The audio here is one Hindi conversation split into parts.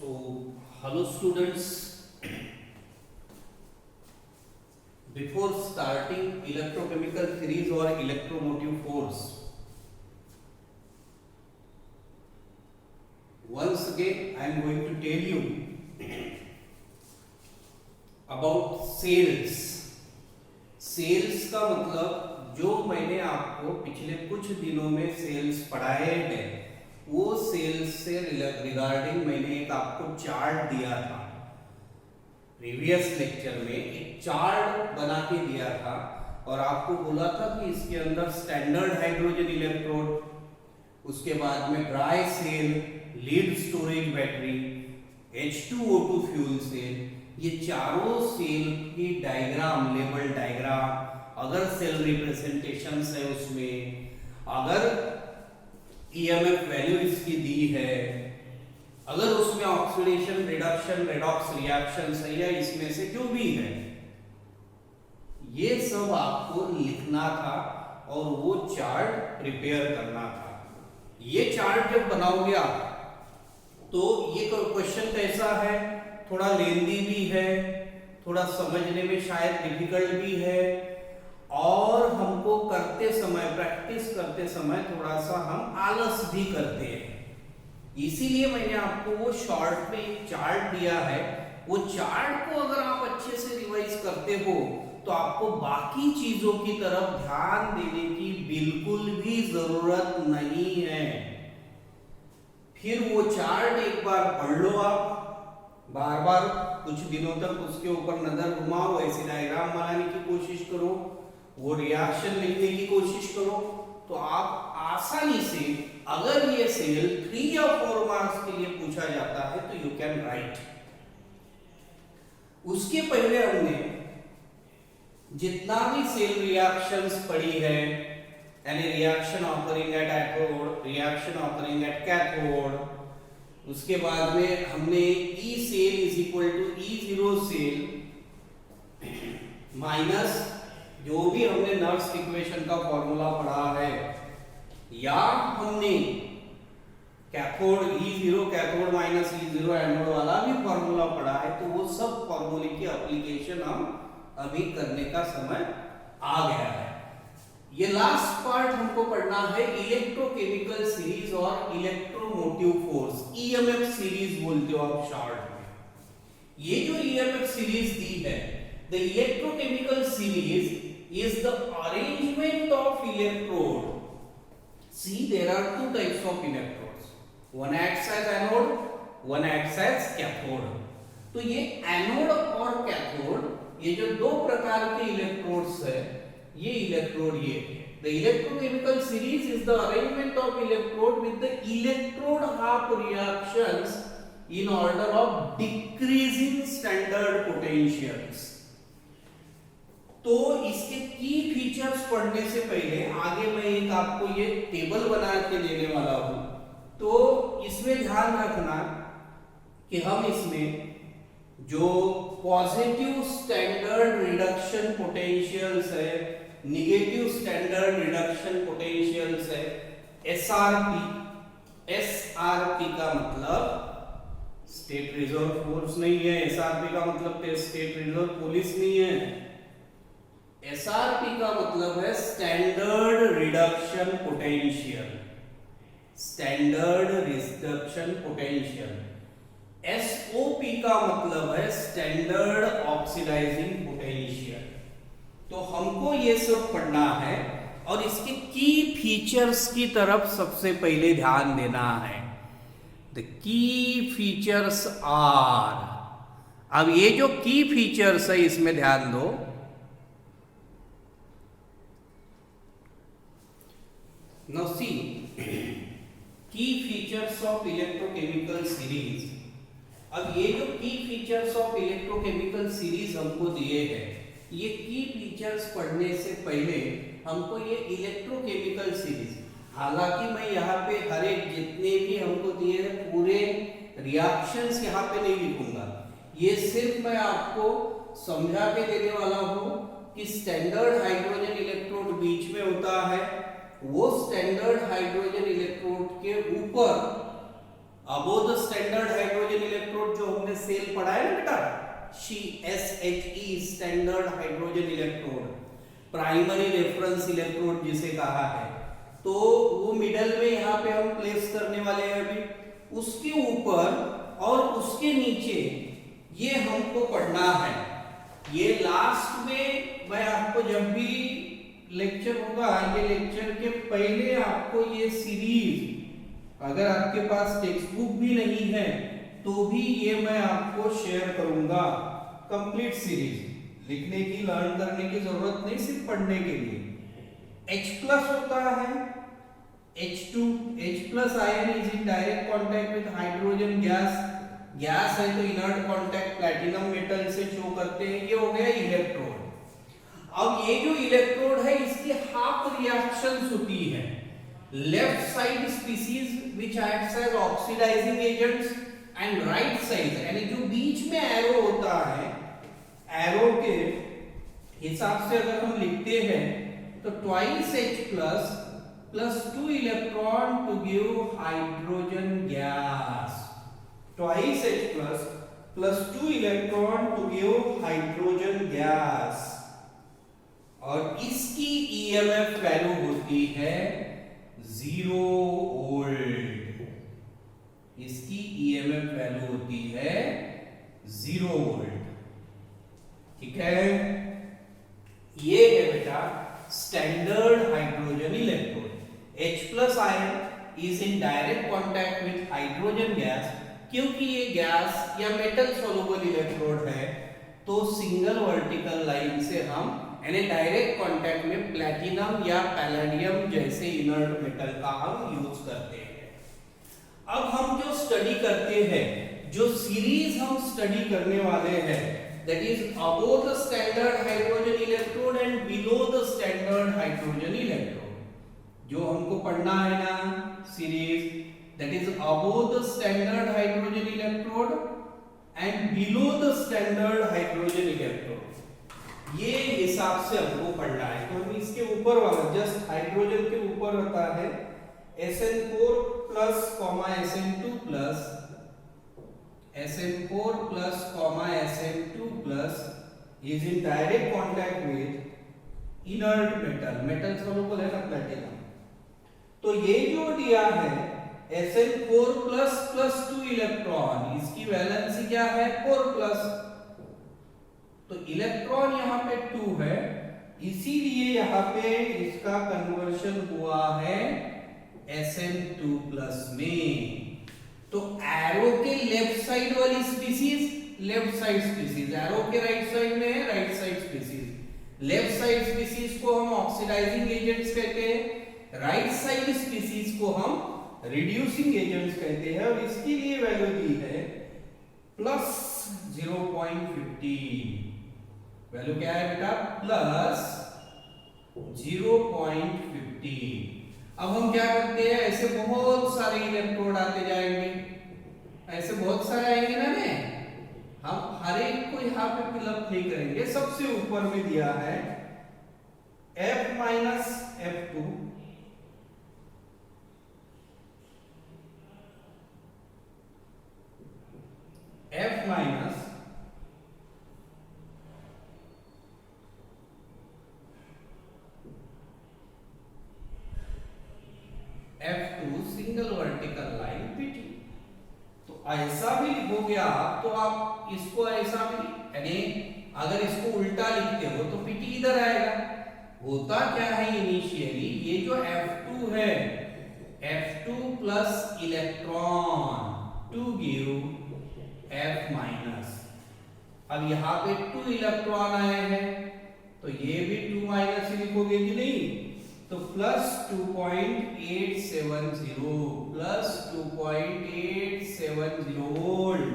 So, hello students. Before starting electrochemical theories or electromotive force, once again I am going to tell you about cells. Cells का मतलब जो मैंने आपको पिछले कुछ दिनों में सेल्स पढ़ाए हैं, वो सेल्स से रिगार्डिंग मैंने एक आपको चार्ट दिया था. प्रीवियस लेक्चर में एक चार्ट बना के दिया था और आपको बोला था कि इसके अंदर स्टैंडर्ड हाइड्रोजन इलेक्ट्रोड, उसके बाद में dry cell, lead storage battery, H2O2 fuel cell, ये चारों सेल की डायग्राम, लेबल डायग्राम, अगर सेल रिप्रेजेंटेशंस है उसमें, अगर EMF वैल्यू इसकी दी है, अगर उसमें ऑक्सीडेशन, रिडक्शन, रेडॉक्स रिएक्शंस है या इसमें से जो भी है, ये सब आपको लिखना था और वो चार्ट प्रिपेयर करना था. ये चार्ट जब बनाओगे आप तो ये क्वेश्चन कैसा है, थोड़ा लेंदी भी है, थोड़ा समझने में शायद डिफिकल्ट भी है, और हमको करते समय, प्रैक्टिस करते समय थोड़ा सा हम आलस भी करते हैं. इसीलिए मैंने आपको वो शॉर्ट में एक चार्ट दिया है. वो चार्ट को अगर आप अच्छे से रिवाइज करते हो तो आपको बाकी चीजों की तरफ ध्यान देने की बिल्कुल भी जरूरत नहीं है. फिर वो चार्ट एक बार पढ़ लो, आप बार बार कुछ दिनों तक उसके ऊपर नजर घुमाओ, ऐसे डायग्राम बनाने की कोशिश करो, वो रिएक्शन लिखने की कोशिश करो, तो आप आसानी से, अगर ये सेल 3 या 4 मार्क्स के लिए पूछा जाता है तो यू कैन राइट. उसके पहले हमने जितना भी सेल रिएक्शंस पढ़ी है, यानी reaction occurring at anode, reaction occurring at cathode, उसके बाद में हमने E cell is equal to E0 cell minus जो भी हमने नर्स इक्वेशन का फॉर्मूला पढ़ा है, या हमने cathode E0 cathode minus E0 anode वाला भी फॉर्मूला पढ़ा है, तो वो सब फॉर्मूले की एप्लीकेशन हम अभी करने का समय आ गया है. ये लास्ट पार्ट हमको पढ़ना है इलेक्ट्रोकेमिकल सीरीज और इलेक्ट्रोमोटिव फोर्स, EMF सीरीज बोलते हो आप शॉर्ट में. ये जो EMF सीरीज दी है, the electrochemical series is the arrangement of electrode. See, there are 2 types of electrodes. One acts as anode, one acts as cathode. तो ये एनोड और कैथोड, ये जो दो प्रकार के इलेक्ट्रोड्स है, ये इलेक्ट्रोड ये है. The electrochemical series is the arrangement of electrode with the electrode half reactions in order of decreasing standard potentials. तो इसके की फीचर्स पढ़ने से पहले आगे मैं एक आपको ये टेबल बना के देने वाला हूं, तो इसमें ध्यान रखना कि हम इसमें जो पॉजिटिव स्टैंडर्ड रिडक्शन पोटेंशियल्स है, निगेटिव स्टैंडर्ड रिडक्शन पोटेंशियल्स है, SRP का मतलब स्टेट रिजर्व फोर्स नहीं है, SRP का मतलब स्टेट रिजर्व पुलिस नहीं है. SRP का मतलब है standard reduction potential, standard reduction potential. SOP का मतलब है स्टैंडर्ड ऑक्सीडाइजिंग पोटेंशियल. तो हमको ये सब पढ़ना है और इसके की फीचर्स की तरफ सबसे पहले ध्यान देना है. द की फीचर्स आर, अब ये जो की फीचर्स है इसमें ध्यान दो. Now see, key features of electrochemical series. अब ये जो की फीचर्स ऑफ इलेक्ट्रोकेमिकल सीरीज हमको दिए हैं, ये की फीचर्स पढ़ने से पहले हमको ये इलेक्ट्रोकेमिकल सीरीज, हालांकि मैं यहाँ पे हर एक जितने भी हमको दिए हैं पूरे रिएक्शंस यहाँ पे नहीं लिखूंगा, ये सिर्फ मैं आपको समझा के देने वाला हूँ कि स्टैंडर्ड हाइड्रोजन इलेक्ट्रोड बीच में होता है, वो स्टैंडर्ड हाइड्रोजन इलेक्ट्रोड के ऊपर above the standard hydrogen electrode जो हमने सेल पढ़ा है ना बेटा, SHE standard hydrogen electrode, primary reference electrode जिसे कहा है, तो वो मिडल में यहाँ पे हम प्लेस करने वाले हैं अभी। उसके ऊपर और उसके नीचे ये हमको पढ़ना है। ये लास्ट में मैं आपको जब भी लेक्चर होगा, ये लेक्चर के पहले आपको ये सीरीज, अगर आपके पास टेक्स्ट बुक भी नहीं है तो भी ये मैं आपको शेयर करूंगा, कंप्लीट सीरीज। लिखने की, लर्न करने की जरूरत नहीं, सिर्फ पढ़ने के लिए। H+ होता है H2, H+ ion is in direct contact with hydrogen gas. Gas है तो इनर्ट कांटेक्ट प्लैटिनम मेटल से शो करते हैं। ये हो गया इलेक्ट्रोड। अब ये जो इलेक्ट्रोड है इसकी हाफ रिएक्शंस होती है। Left side species which acts as oxidising agents and right side, यानी जो बीच में एरो होता है, एरो के हिसाब से अगर हम लिखते हैं तो twice H+ plus 2 electron to give hydrogen gas, twice H+ plus 2 electron to give hydrogen gas, और इसकी EMF वैल्यू होती है 0 वोल्ट। इसकी EMF वैल्यू होती है 0 वोल्ट। ठीक है, ये है बेटा standard hydrogen electrode. H+ ion is in direct contact with hydrogen gas. क्योंकि ये गैस या मेटल सोलुबल इलेक्ट्रोड है तो सिंगल वर्टिकल लाइन से हम यानी डायरेक्ट कांटेक्ट में प्लैटिनम या पैलेडियम जैसे इनर्ट मेटल का हम यूज करते हैं। अब हम जो स्टडी करते हैं, जो सीरीज हम स्टडी करने वाले हैं, that is above the standard hydrogen electrode and below the standard hydrogen electrode, जो हमको पढ़ना है ना series, that is above the standard hydrogen electrode and below the standard hydrogen electrode, ये हिसाब से हमको पढ़ना है। तो हम इसके ऊपर वाला जस्ट हाइड्रोजन के ऊपर होता है SN4 plus SN2 plus SN4 plus SN2 plus is in direct contact with inert metal, metal soluble है ना प्लैटिनम। तो ये जो दिया है SN4 plus 2 इलेक्ट्रॉन, इसकी वैलेंसी क्या है 4+, तो इलेक्ट्रॉन यहाँ पे 2 है, इसीलिए यहाँ पे इसका कन्वर्शन हुआ है SN2 प्लस में। तो एरो के लेफ्ट साइड वाली species left side species, arrow के राइट साइड में है right side species. Left side species को हम ऑक्सीडाइजिंग एजेंट्स कहते हैं, राइट साइड स्पीसीज को हम रिड्यूसिंग एजेंट्स कहते हैं। और इसके लिए वैल्यू दी है प्लस 0.50। वैल्यू क्या है बेटा प्लस 0.50। अब हम क्या करते हैं, ऐसे बहुत सारे इलेक्ट्रोड आते जाएंगे, ऐसे बहुत सारे आएंगे ना, हम हर एक को यहाँ पे फिलअप नहीं करेंगे। सबसे ऊपर में दिया है F minus F2 F minus F2 single vertical line PT। तो ऐसा भी लिखोगे आप तो आप इसको ऐसा भी, यानी अगर इसको उल्टा लिखते हो तो PT इधर आएगा। होता क्या है इनिशियली, ये जो F2 है, F2 plus electron to give F minus. अब यहाँ पे 2 इलेक्ट्रॉन आए हैं तो ये भी 2 माइनस ही लिखोगे कि नहीं, तो प्लस 2.870 प्लस 2.870 वोल्ट।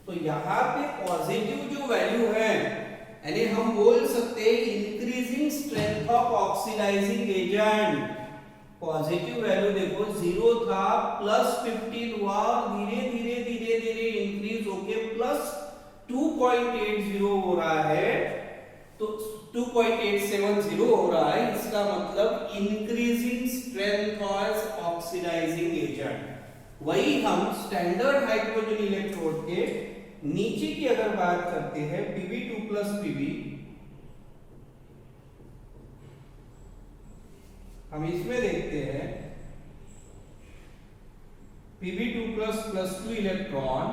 तो यहाँ पे पॉजिटिव जो वैल्यू है, यानी हम बोल सकते हैं increasing strength of oxidising agent. Positive value देखो 0 था, प्लस 15 हुआ, धीरे धीरे धीरे धीरे इंक्रीज होके प्लस 2.80 हो रहा है, तो 2.870 हो रहा है। इसका मतलब increasing strength of oxidising agent. वही हम स्टैंडर्ड हाइड्रोजन इलेक्ट्रोड के नीचे की अगर बात करते हैं Pb2 प्लस Pb, हम इसमें देखते हैं Pb2 plus 2 electron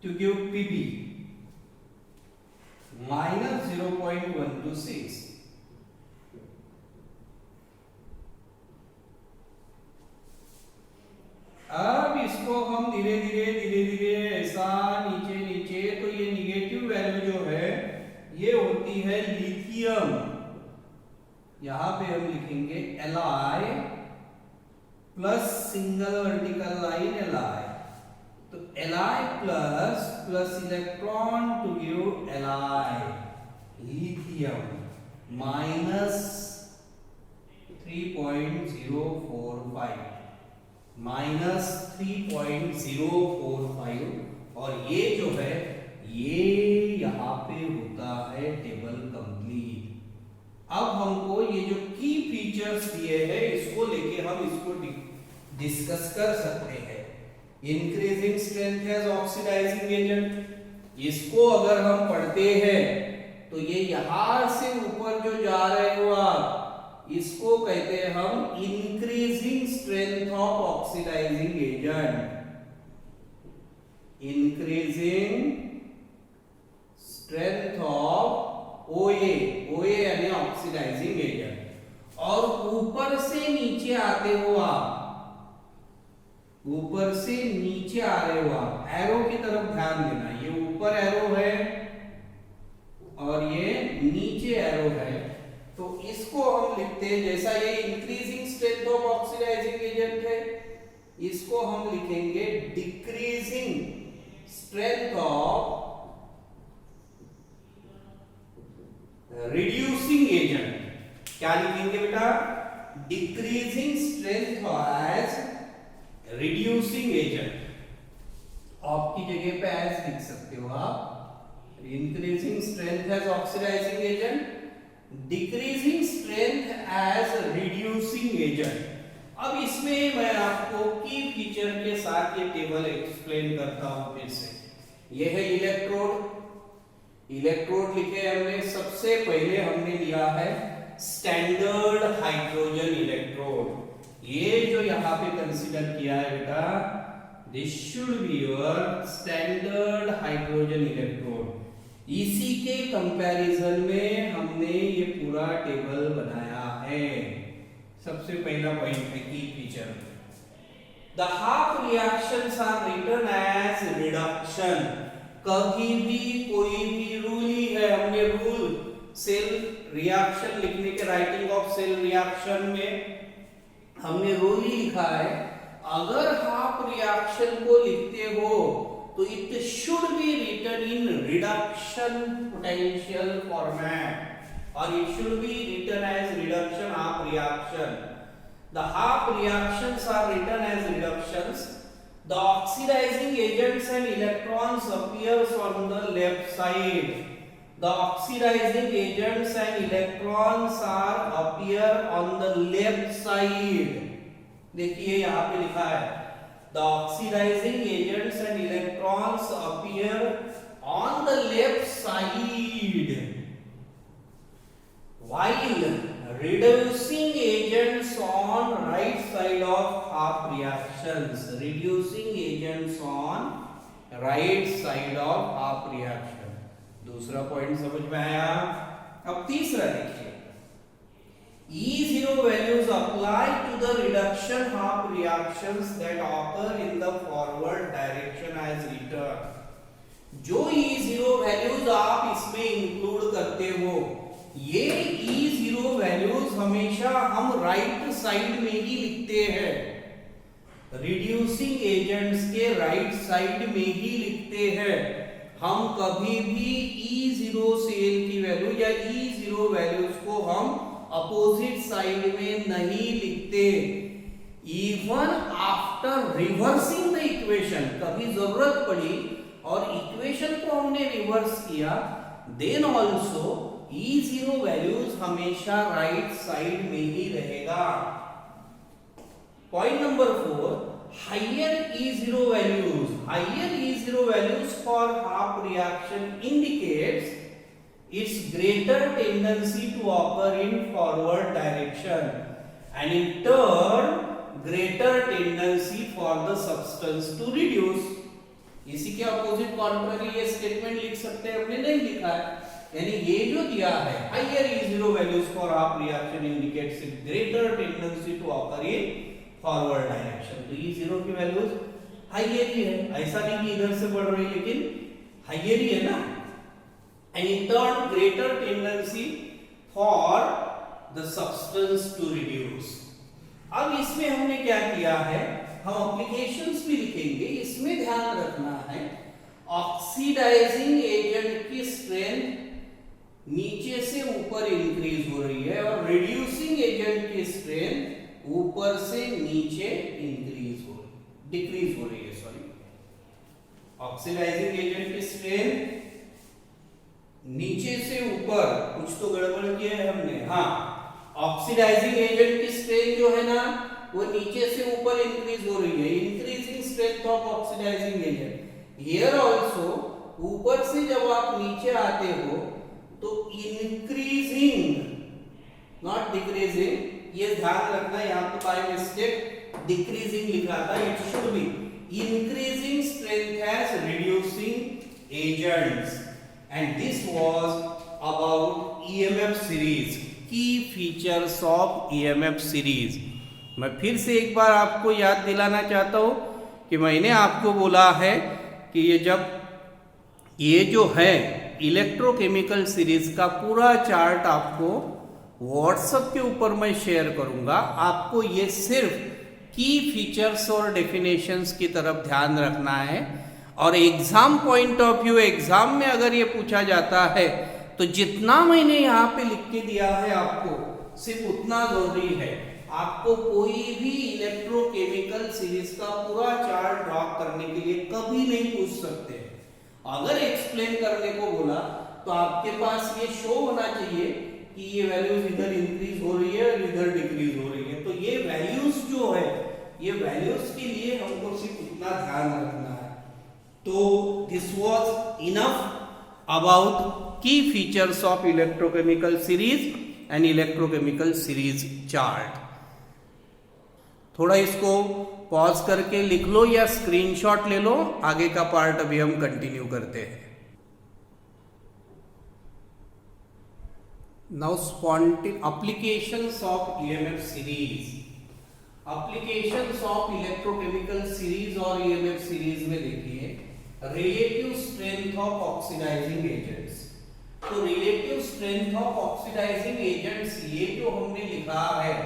to give Pb minus 0.126. अब इसको हम धीरे धीरे ऐसा नीचे नीचे, तो ये निगेटिव वैल्यू जो है ये होती है लिथियम। यहां पे हम लिखेंगे Li plus single vertical line Li, तो Li plus electron to give Li, lithium minus 3.045, minus 3.045, और ये जो है ये यहां पे होता है टेबल कंप्लीट। अब हमको ये जो की फीचर्स दिए हैं इसको लेके हम इसको डिस्कस कर सकते हैं। Increasing strength as oxidising agent, इसको अगर हम पढ़ते हैं तो ये यहां से ऊपर जो जा रहे हो आप, इसको कहते हैं हम increasing strength of oxidising agent. Increasing strength of OA, OA यानी ऑक्सीडाइजिंग एजेंट। और ऊपर से नीचे आते हो आप, ऊपर से नीचे आ रहे हो आप, एरो की तरफ ध्यान देना। ये ऊपर एरो है और ये नीचे एरो है, तो इसको हम लिखते हैं, जैसा ये increasing strength of oxidising agent है, इसको हम लिखेंगे decreasing strength of reducing agent. क्या लिखेंगे बेटा? Decreasing strength as reducing agent. आपकी जगह पे एज लिख सकते हो आप, increasing strength as oxidising agent, decreasing strength as reducing agent. अब इसमें मैं आपको की फीचर के साथ ये टेबल एक्सप्लेन करता हूं फिर से। ये है इलेक्ट्रोड, इलेक्ट्रोड लिखे हमने, सबसे पहले हमने लिया है स्टैंडर्ड हाइड्रोजन इलेक्ट्रोड। ये जो यहां पे कंसीडर किया है बेटा, this should be your standard hydrogen electrode. इसी के कंपैरिजन में हमने ये पूरा टेबल बनाया है। सबसे पहला पॉइंट है key feature, the half reactions are written as reduction. कभी भी कोई भी रूल ही है, हमने रूल सेल रिएक्शन लिखने के, राइटिंग ऑफ सेल रिएक्शन में हमने रूल ही लिखा है, अगर हाफ रिएक्शन को लिखते हो तो it should be written in reduction potential format, और it should be written as reduction half reaction. The half reactions are written as reductions. The oxidizing agents and electrons appears on the left side. The oxidizing agents and electrons are appear on the left side. देखिए यहाँ पे लिखा है the oxidizing agents and electrons appear on the left side, while reducing agents on right side of half reactions. Reducing agents on right side of half reaction. दूसरा पॉइंट समझ में आया। अब तीसरा देखिए, E0 values apply to the reduction half reactions that occur in the forward direction as written. जो E0 values आप इसमें इंक्लूड करते हो, ये E0 वैल्यूज हमेशा हम राइट साइड में ही लिखते हैं, रिड्यूसिंग एजेंट्स के राइट साइड में ही लिखते हैं। हम कभी भी E0 सेल की वैल्यू या E0 वैल्यूज को हम अपोजिट साइड में नहीं लिखते। Even after reversing the equation, कभी जरूरत पड़ी और इक्वेशन को हमने रिवर्स किया, देन ऑल्सो E0 वैल्यूज हमेशा राइट साइड में ही रहेगा। Point number 4, higher E0 values for half reaction indicates its greater tendency to occur in forward direction and in turn greater tendency for the substance to reduce। इसी के अपोजिट कॉन्ट्ररी ये स्टेटमेंट लिख सकते हैं, हमने नहीं लिखा है। यानी ये जो दिया है higher E0 values for half reaction indicates its greater tendency to occur in forward direction. तो E0 की वैल्यूज हाइयर ही है, ऐसा नहीं कि इधर से बढ़ रही, लेकिन हाइयर ही है ना। And in turn greater tendency for the substance to reduce. अब इसमें हमने क्या किया है, हम एप्लीकेशंस भी लिखेंगे, इसमें ध्यान रखना है ऑक्सीडाइजिंग एजेंट की स्ट्रेंथ नीचे से ऊपर इंक्रीज हो रही है और रिड्यूसिंग एजेंट की स्ट्रेंथ ऊपर से नीचे डिक्रीज हो रही है। सॉरी, ऑक्सीडाइजिंग एजेंट की स्ट्रेंथ नीचे से ऊपर, कुछ तो गड़बड़ किया है हमने। हाँ, ऑक्सीडाइजिंग एजेंट की स्ट्रेंथ जो है ना वो नीचे से ऊपर इंक्रीज हो रही है, increasing strength of oxidising agent. Here also ऊपर से जब आप नीचे आते हो तो इंक्रीजिंग नॉट डिक्रीजिंग, ये ध्यान रखना। यहाँ तो बाय मिस्टेक डिक्रीजिंग लिखा था, it should be increasing strength as reducing agents and this was about EMF series, key features of EMF series. मैं फिर से एक बार आपको याद दिलाना चाहता हूं कि मैंने आपको बोला है कि ये जो है इलेक्ट्रोकेमिकल सीरीज का पूरा चार्ट आपको व्हाट्सएप के ऊपर मैं शेयर करूंगा। आपको ये सिर्फ की फीचर्स और डेफिनेशंस की तरफ ध्यान रखना है और exam point of view, exam में अगर ये पूछा जाता है तो जितना मैंने यहाँ पे लिख के दिया है आपको सिर्फ उतना जरूरी है। आपको कोई भी इलेक्ट्रोकेमिकल सीरीज का पूरा चार्ट ड्रॉ करने के लिए कभी नहीं पूछ सकते। अगर एक्सप्लेन करने को बोला तो आपके पास ये शो होना चाहिए कि ये वैल्यूज इधर इंक्रीज हो रही है और इधर डिक्रीज हो रही है। तो ये वैल्यूज जो है, ये वैल्यूज के लिए हमको सिर्फ इतना ध्यान रखना है। तो दिस वाज इनफ अबाउट की features of electrochemical series and electrochemical series chart. थोड़ा इसको पॉज करके लिख लो या स्क्रीनशॉट ले लो, आगे का पार्ट अभी हम कंटिन्यू करते हैं। Now applications of EMF series, applications of electrochemical series और EMF series में देखिए relative strength of oxidizing agents। तो relative strength of oxidizing agents ये जो हमने लिखा है,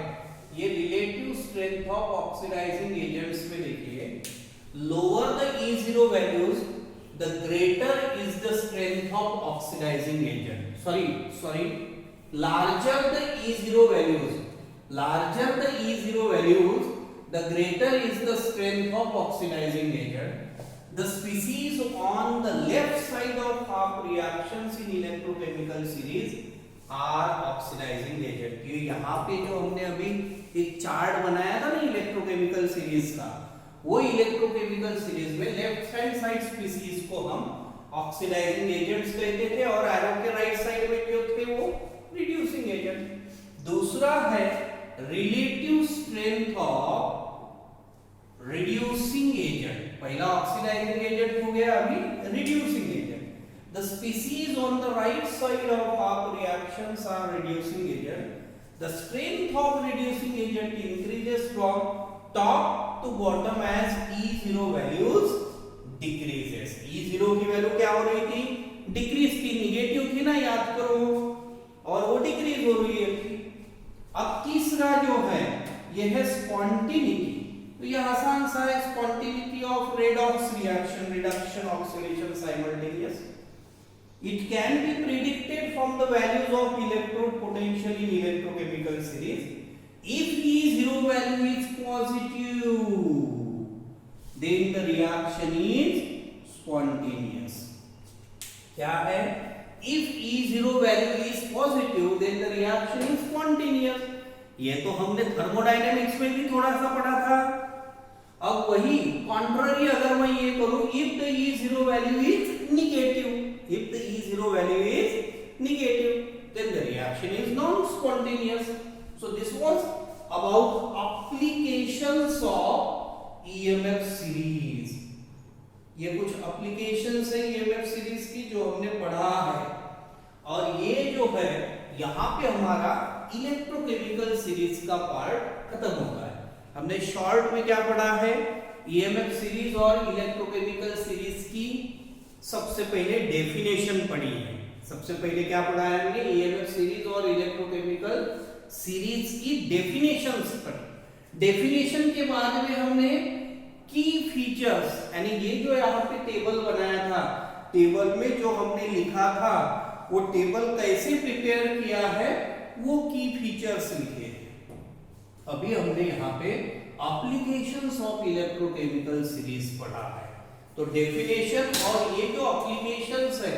ये relative strength of oxidizing agents में देखिए lower the E0 values the greater is the strength of oxidizing agent। sorry larger the E0 values, the greater is the strength of oxidizing agent। The species on the left side of half reactions in electrochemical series are oxidizing agent। ये यहाँ पे जो हमने अभी एक चार्ट बनाया था ना इलेक्ट्रोकेमिकल सीरीज का, वो इलेक्ट्रोकेमिकल सीरीज में लेफ्ट हैंड साइड स्पीसीज को हम ऑक्सीडाइजिंग एजेंट्स कहते थे और एरो के राइट साइड में जो थे वो रिड्यूसिंग एजेंट। दूसरा है relative strength of reducing agent. पहला ऑक्सीडाइजिंग एजेंट हो गया, अभी reducing agent. The species on the right side of half reactions are reducing agent. The strength of reducing agent increases from top to bottom as E0 values decreases. E0 की वैल्यू क्या हो रही थी, डिक्रीज थी, निगेटिव थी ना, याद करो, और वो डिक्रीज हो रही है। अब तीसरा जो है ये है स्पॉन्टेनिटी। तो ये आसान सा है, spontaneity of redox reaction, reduction oxidation simultaneous. It can be predicted from the values of electrode potential in electrochemical series. If E0 value is positive then the reaction is spontaneous। क्या है, if E0 value is positive then the reaction is spontaneous. ये तो हमने थर्मोडायनेमिक्स में भी थोड़ा सा पढ़ा था। अब वही कॉन्ट्ररी अगर मैं ये करूं, if the E0 value is negative, if the E0 value is negative then the reaction is non-spontaneous. So this was about applications of EMF series. ये कुछ applications है EMF series की जो हमने पढ़ा है, और ये जो है यहाँ पे हमारा इलेक्ट्रोकेमिकल सीरीज का पार्ट खत्म होता है। हमने शॉर्ट में क्या पढ़ा है, EMF सीरीज और इलेक्ट्रोकेमिकल सीरीज की सबसे पहले डेफिनेशन पढ़ी है। सबसे पहले क्या पढ़ा है हमने, EMF सीरीज और इलेक्ट्रोकेमिकल सीरीज की डेफिनेशंस पढ़ी। डेफिनेशन के बाद में हमने की फीचर्स, यानी ये जो यहाँ पे टेबल बनाया था, टेबल में जो हमने लिखा था वो टेबल कैसे प्रिपेयर किया है, वो की फीचर्स लिखे हैं। अभी हमने यहाँ पे एप्लीकेशंस ऑफ इलेक्ट्रोकेमिकल सीरीज पढ़ा है। तो डेफिनेशन और ये जो एप्लीकेशंस है,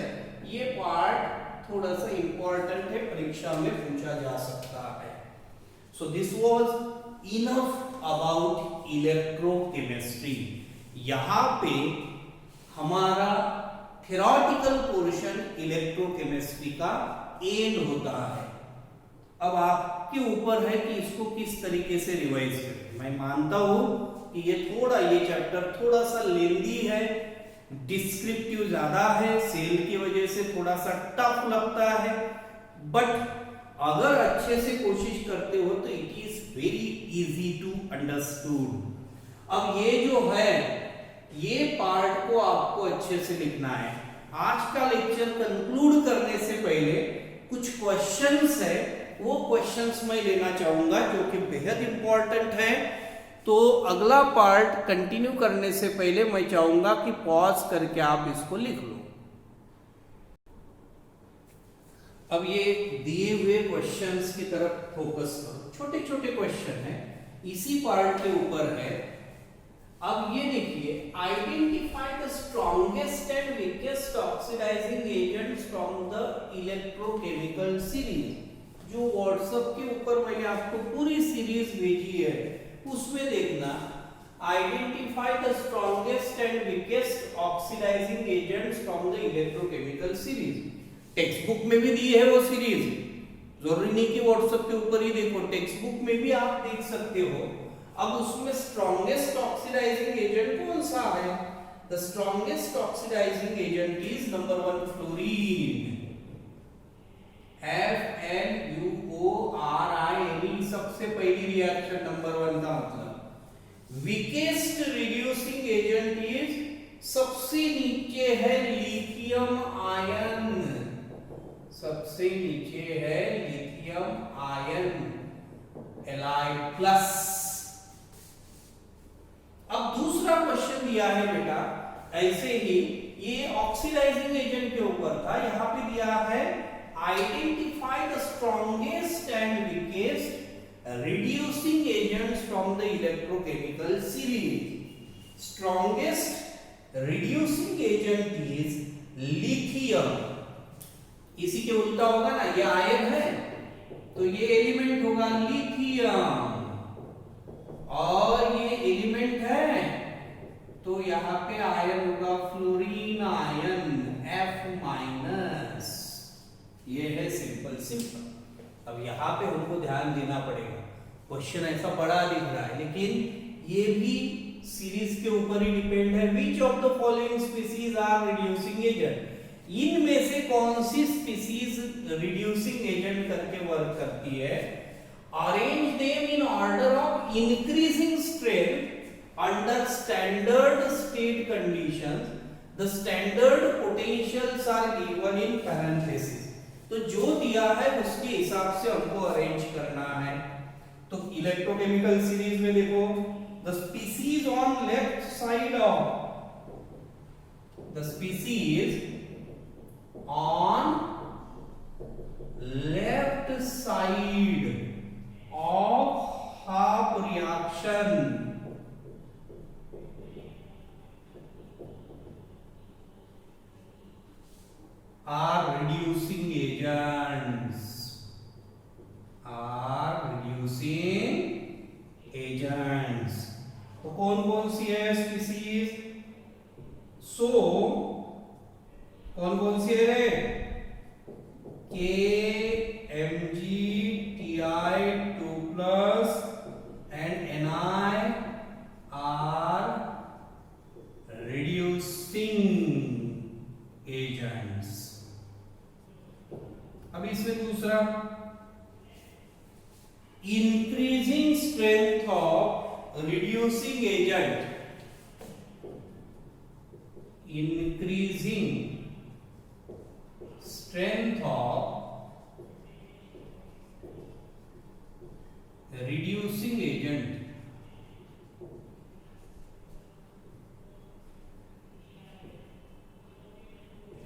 ये पार्ट थोड़ा सा इंपॉर्टेंट है, परीक्षा में पूछा जा सकता है। So this was enough about electrochemistry. यहाँ पे हमारा थ्योरेटिकल पोर्शन इलेक्ट्रोकेमिस्ट्री का एंड होता है। अब आपके ऊपर है कि इसको किस तरीके से रिवाइज करें। मैं मानता हूं कि ये चैप्टर थोड़ा सा लेंदी है, डिस्क्रिप्टिव ज्यादा है, सेल की वजह से थोड़ा सा टफ लगता है, बट अगर अच्छे से कोशिश करते हो तो it is very easy to understood. अब ये जो है, ये पार्ट को आपको अच्छे से लिखना है। आज का लेक्चर कंक्लूड करने से पहले कुछ क्वेश्चंस है, वो क्वेश्चंस मैं लेना चाहूंगा जो कि बेहद इंपॉर्टेंट है। तो अगला पार्ट कंटिन्यू करने से पहले मैं चाहूंगा कि पॉज करके आप इसको लिख लो। अब ये दिए हुए क्वेश्चंस की तरफ फोकस करो। छोटे छोटे क्वेश्चन हैं, इसी पार्ट के ऊपर है। अब ये देखिए, identify the strongest and weakest oxidising agents from the electrochemical series. जो व्हाट्सएप के ऊपर मैंने आपको पूरी सीरीज भेजी है, उसमें देखना, identify the strongest and weakest oxidising agents from the electrochemical series. Textbook में भी दी है वो सीरीज, जरूरी नहीं कि व्हाट्सएप के ऊपर ही देखो, टेक्स्ट बुक में भी आप देख सकते हो। अब उसमें स्ट्रॉन्गेस्ट ऑक्सीडाइजिंग एजेंट कौन सा है? The strongest oxidising agent is number 1 fluorine, Fluorine, सबसे पहली रिएक्शन नंबर 1 का मतलब। वीकेस्ट रिड्यूसिंग एजेंट इज, सबसे नीचे है लिथियम आयन, सबसे नीचे है लिथियम आयन Li+। अब दूसरा क्वेश्चन दिया है बेटा, ऐसे ही ये ऑक्सीडाइजिंग एजेंट के ऊपर था, यहां पे दिया है identify the strongest and weakest reducing agents from the electrochemical series। strongest reducing agent is lithium। इसी के उल्टा होगा ना, ये आयन है तो ये एलिमेंट होगा लिथियम, और ये एलिमेंट है तो यहाँ पे आयन होगा फ्लोरीन आयन F-। ये है सिंपल। अब यहाँ पे हमको ध्यान देना पड़ेगा, क्वेश्चन ऐसा बड़ा दिख रहा है लेकिन ये भी सीरीज के ऊपर ही डिपेंड है। Which of the following species are reducing agent, इनमें से कौन सी स्पीसीज रिड्यूसिंग एजेंट करके वर्क करती है? Arrange them in order of increasing strength under standard state conditions. The standard potentials are given in parenthesis. तो जो दिया है उसके हिसाब से हमको अरेंज करना है। तो इलेक्ट्रोकेमिकल सीरीज में देखो, the species on left side of, the species on left side of half reaction are reducing agents। Agents. तो कौन कौन सी है स्पीसीज? सो कौन कौन सी है? KMgTi2+ and Ni are reducing agents। अब इसमें दूसरा, increasing strength of reducing agent, increasing strength of reducing agent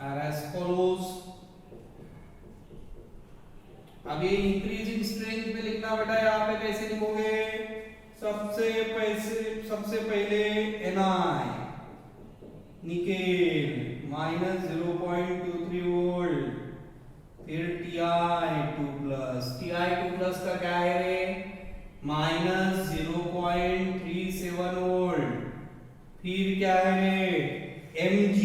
are as follows। अब ये इंक्रीजिंग स्ट्रेंथ में लिखना बेटा, यहाँ पे कैसे लिखोगे? सबसे पहले Ni निकेल -0.23 वोल्ट, फिर Ti2+ का क्या है रे? -0.37 वोल्ट, फिर क्या है रे? Mg।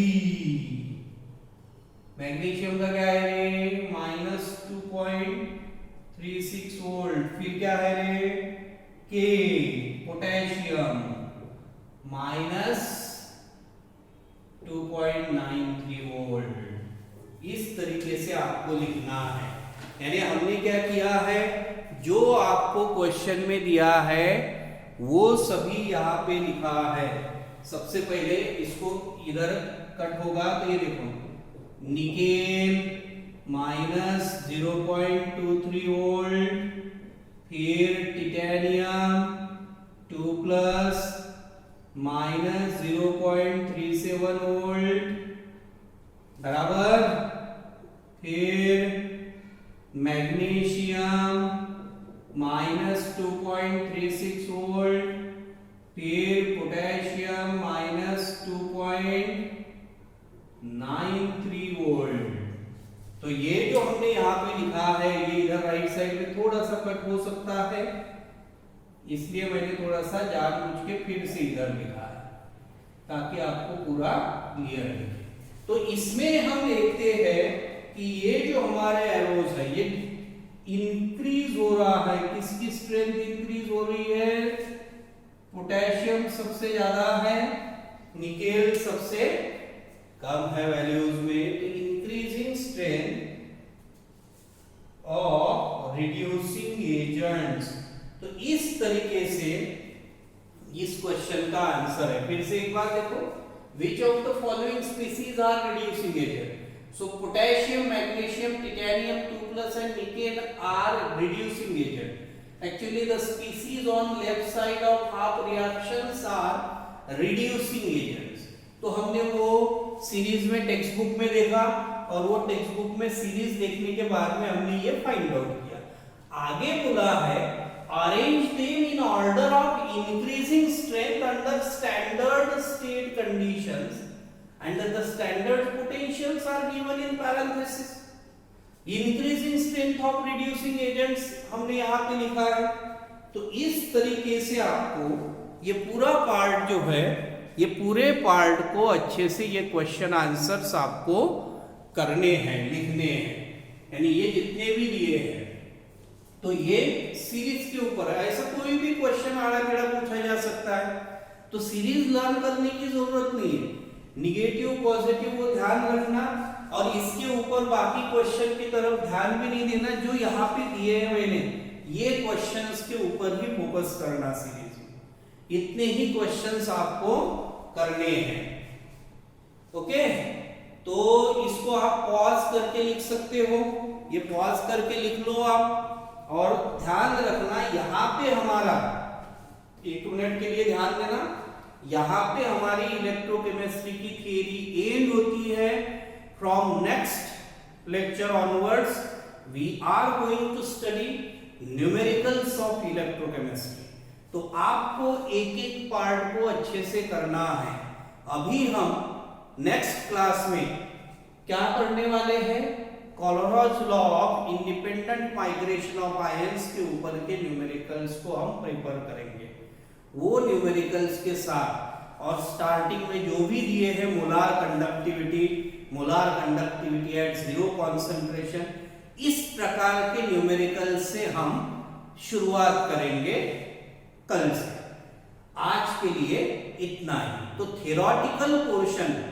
मैग्नीशियम का क्या है रे? -2.36 वोल्ट, फिर क्या है रे? K। Potassium -2.93 volt. इस तरीके से आपको लिखना है। यानी हमने क्या किया है, जो आपको क्वेश्चन में दिया है वो सभी यहाँ पे लिखा है। सबसे पहले इसको इधर कट होगा तो ये देखो, निकेल -0.23 वोल्ट, फिर टिटेनियम 2+ -0.37 वोल्ट बराबर, फिर मैग्नीशियम -2.36 वोल्ट, फिर पोटेशियम -2.93 वोल्ट। तो ये जो हमने यहाँ पे लिखा है, ये इधर राइट साइड में थोड़ा सा कट हो सकता है, इसलिए मैंने थोड़ा सा जानबूझ के फिर से इधर लिखा है ताकि आपको पूरा क्लियर दिखे। तो इसमें हम देखते हैं कि ये जो हमारे एरोज है ये इंक्रीज हो रहा है। किसकी स्ट्रेंथ इंक्रीज हो रही है? पोटेशियम सबसे ज्यादा है, निकेल सबसे कम है वैल्यूज में। तो increasing strength of reducing agents. तो इस तरीके से इस क्वेश्चन का आंसर है। फिर से एक बार देखो, which of the following species are reducing agent? So potassium, magnesium, titanium 2+ and nickel are reducing agent. Actually the species on left side of half reactions are reducing agents. तो हमने वो सीरीज में टेक्स्ट बुक में देखा और वो टेक्स्ट बुक में सीरीज देखने के बाद में हमने ये फाइंड आउट किया। आगे बोला है arrange them in order of increasing strength under standard state conditions and the standard potentials are given in parenthesis। increasing strength of reducing agents हमने यहाँ पे लिखा है। तो इस तरीके से आपको ये पूरा पार्ट जो है, ये पूरे पार्ट को अच्छे से ये क्वेश्चन आंसर्स आपको करने हैं, लिखने हैं। यानी ये जितने भी दिए हैं तो ये सीरीज के ऊपर है। ऐसा कोई भी क्वेश्चन आड़ा टेढ़ा पूछा जा सकता है, तो सीरीज लर्न करने की जरूरत नहीं है। निगेटिव पॉजिटिव को ध्यान रखना और इसके ऊपर बाकी क्वेश्चन की तरफ ध्यान भी नहीं देना। जो यहाँ पे दिए हैं मैंने, ये क्वेश्चंस के ऊपर ही फोकस करना सीरीज में। इतने ही क्वेश्चंस आपको करने हैं। ओके, तो इसको आप पॉज करके लिख सकते हो, ये पॉज करके लिख लो आप। और ध्यान रखना यहाँ पे हमारा, 1 मिनट के लिए ध्यान देना, यहाँ पे हमारी इलेक्ट्रोकेमिस्ट्री की थियरी एंड होती है। From next lecture onwards we are going to study numericals of electrochemistry. तो आपको एक एक पार्ट को अच्छे से करना है। अभी हम नेक्स्ट क्लास में क्या पढ़ने वाले हैं? Kohlrausch law of independent migration of ions के ऊपर के न्यूमेरिकल्स को हम प्रिपेयर करेंगे। वो न्यूमेरिकल्स के साथ और स्टार्टिंग में जो भी दिए हैं molar conductivity eight zero concentration, इस प्रकार के न्यूमेरिकल से हम शुरुआत करेंगे कल से। आज के लिए इतना ही। तो थ्योरेटिकल पोर्शन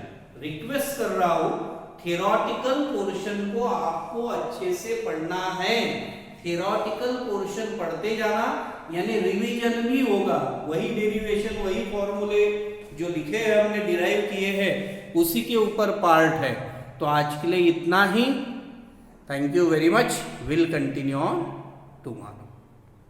रिक्वेस्ट कर रहा हूं, थ्योरेटिकल पोर्शन को आपको अच्छे से पढ़ना है। थ्योरेटिकल पोर्शन पढ़ते जाना, यानी रिवीजन भी होगा। वही डेरिवेशन, वही फॉर्मूले जो लिखे हैं हमने, डिराइव किए हैं, उसी के ऊपर पार्ट है। तो आज के लिए इतना ही। Thank you very much. Will continue on tomorrow.